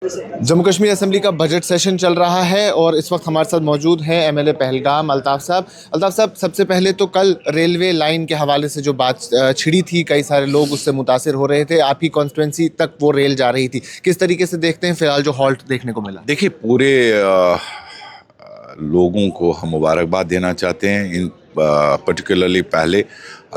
Jammu Kashmir assembly का budget session चल रहा है और इस वक्त हमारे साथ मौजूद हैं एमएलए पहलगाम अल्ताफ़ साहब। अल्ताफ़ साहब, सबसे पहले तो कल रेलवे लाइन के हवाले से जो बात छिड़ी थी, कई सारे लोग उससे मुतासिर हो रहे थे। आप ही कॉन्स्टिट्यूंसी तक वो रेल जा रही थी, किस तरीके से देखते हैं फिलहाल जो हॉल्ट देखने को मिला? देखिए, पूरे लोगों को हम मुबारकबाद देना चाहते हैं। इन पर्टिकुलरली पहले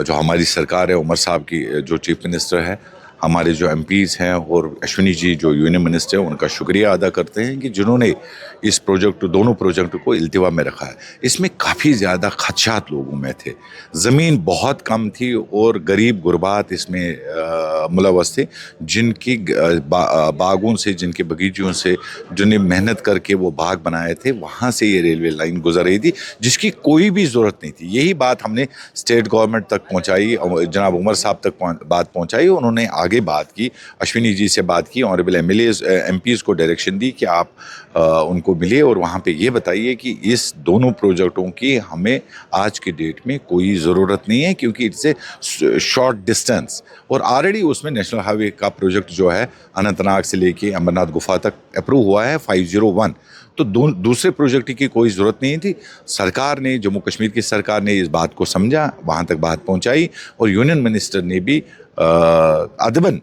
जो हमारी सरकार है, उमर साहब की जो चीफ मिनिस्टर है, हमारे जो एमपीज़ हैं और अश्विनी जी जो यूनियन मिनिस्टर हैं, उनका शुक्रिया अदा करते हैं कि जिन्होंने इस दोनों प्रोजेक्ट को इल्तिवा में रखा है। इसमें काफ़ी ज़्यादा खदशात लोगों में थे, ज़मीन बहुत कम थी और गरीब गुरबात इसमें मुलवस थे, जिनकी बागों से, जिनके बगीचों से, जिन्हें मेहनत करके वो बाग बनाए थे, वहाँ से ये रेलवे लाइन गुजर रही थी, जिसकी कोई भी ज़रूरत नहीं थी। यही बात हमने स्टेट गवर्नमेंट तक पहुँचाई, जनाब उमर साहब तक बात पहुँचाई। उन्होंने आगे बात की, अश्विनी जी से बात की, ऑनरेबल एमपीज़ को डायरेक्शन दी कि आप उनको मिलिए और वहाँ पे ये बताइए कि इस दोनों प्रोजेक्टों की हमें आज की डेट में कोई ज़रूरत नहीं है, क्योंकि इट्स ए शॉर्ट डिस्टेंस और ऑलरेडी उसमें नेशनल हाईवे का प्रोजेक्ट जो है अनंतनाग से लेके अमरनाथ गुफा तक अप्रूव हुआ है 501। तो दूसरे प्रोजेक्ट की कोई ज़रूरत नहीं थी। सरकार ने, जम्मू कश्मीर की सरकार ने इस बात को समझा, वहाँ तक बात पहुँचाई और यूनियन मिनिस्टर ने भी अदबन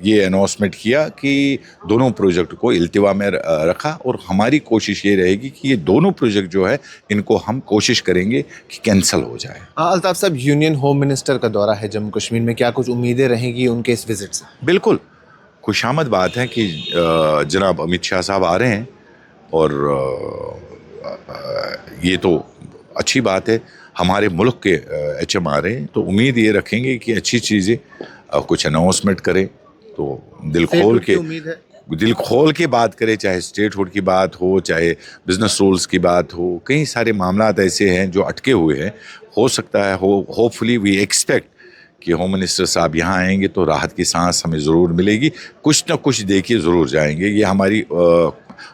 ये अनाउंसमेंट किया कि दोनों प्रोजेक्ट को इल्तिवा में रखा और हमारी कोशिश ये रहेगी कि ये दोनों प्रोजेक्ट जो है, इनको हम कोशिश करेंगे कि कैंसिल हो जाए। अल्ताफ़ साहब, यूनियन होम मिनिस्टर का दौरा है जम्मू कश्मीर में, क्या कुछ उम्मीदें रहेंगी उनके इस विजिट से? बिल्कुल खुशामद बात है कि जनाब अमित शाह साहब आ रहे हैं और ये तो अच्छी बात है। हमारे मुल्क के एचएम आ रहे हैं, तो उम्मीद ये रखेंगे कि अच्छी चीज़ें कुछ अनाउंसमेंट करें, तो दिल खोल के बात करें, चाहे स्टेटहुड की बात हो, चाहे बिजनेस रूल्स की बात हो। कई सारे मामलात ऐसे हैं जो अटके हुए हैं। हो सकता है, होपफुली वी एक्सपेक्ट कि होम मिनिस्टर साहब यहाँ आएंगे तो राहत की सांस हमें ज़रूर मिलेगी, कुछ ना कुछ देखिए ज़रूर जाएंगे, ये हमारी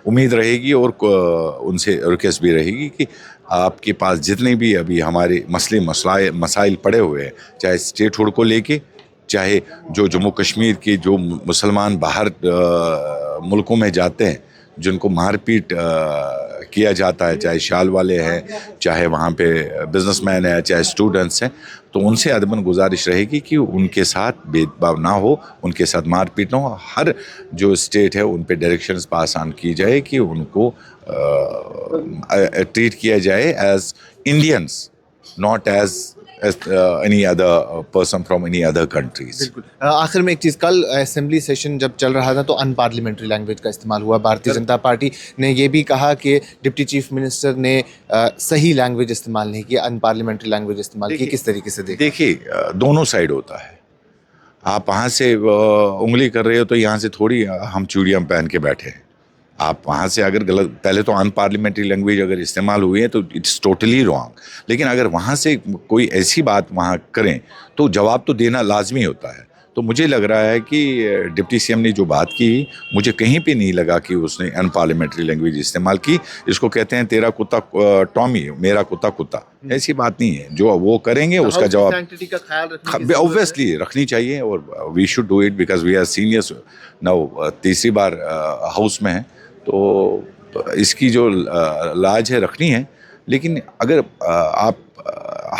उम्मीद रहेगी और उनसे रिक्वेस्ट भी रहेगी कि आपके पास जितने भी अभी हमारे मसाइल पड़े हुए हैं, चाहे स्टेटहुड को लेके, चाहे जो जम्मू कश्मीर के जो मुसलमान बाहर मुल्कों में जाते हैं, जिनको मारपीट किया जाता है, चाहे शाल वाले हैं, चाहे वहाँ पे बिजनेसमैन हैं, चाहे स्टूडेंट्स हैं, तो उनसे अदबन गुजारिश रहेगी कि उनके साथ भेदभाव ना हो, उनके साथ मारपीट ना हो। हर जो स्टेट है उन पे डायरेक्शंस पास ऑन की जाए कि उनको ट्रीट किया जाए as Indians, not as any other person from any other countries। बिल्कुल। आखिर में एक चीज़, कल असेंबली सेशन जब चल रहा था तो अनपार्लियामेंट्री लैंग्वेज का इस्तेमाल हुआ। भारतीय जनता पार्टी ने ये भी कहा कि डिप्टी चीफ मिनिस्टर ने सही लैंग्वेज इस्तेमाल नहीं किया, अनपार्लियामेंट्री लैंग्वेज इस्तेमाल की। किस तरीके से देखिए, दोनों साइड होता है। आप वहाँ से उंगली कर रहे हो तो यहाँ से थोड़ी हम चूड़ियाँ पहन के बैठे हैं। आप वहाँ से अगर गलत, पहले तो अनपार्लियामेंट्री लैंग्वेज अगर इस्तेमाल हुई है तो इट्स टोटली रॉन्ग, लेकिन अगर वहाँ से कोई ऐसी बात वहाँ करें तो जवाब तो देना लाजमी होता है। तो मुझे लग रहा है कि डिप्टी सीएम ने जो बात की, मुझे कहीं पे नहीं लगा कि उसने अनपार्लियामेंट्री लैंग्वेज इस्तेमाल की। इसको कहते हैं तेरा कुत्ता टॉमी, मेरा कुत्ता कुत्ता, ऐसी बात नहीं है। जो वो करेंगे उसका जवाब ऑब्वियसली रखनी चाहिए और we should do it because we are seniors now. तीसरी बार हाउस में है तो इसकी जो लाज है रखनी है, लेकिन अगर आप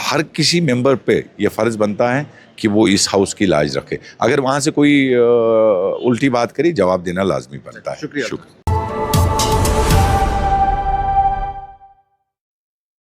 हर किसी मेंबर पे ये फ़र्ज़ बनता है कि वो इस हाउस की लाज रखे। अगर वहाँ से कोई उल्टी बात करे, जवाब देना लाजमी बनता है। शुक्रिया।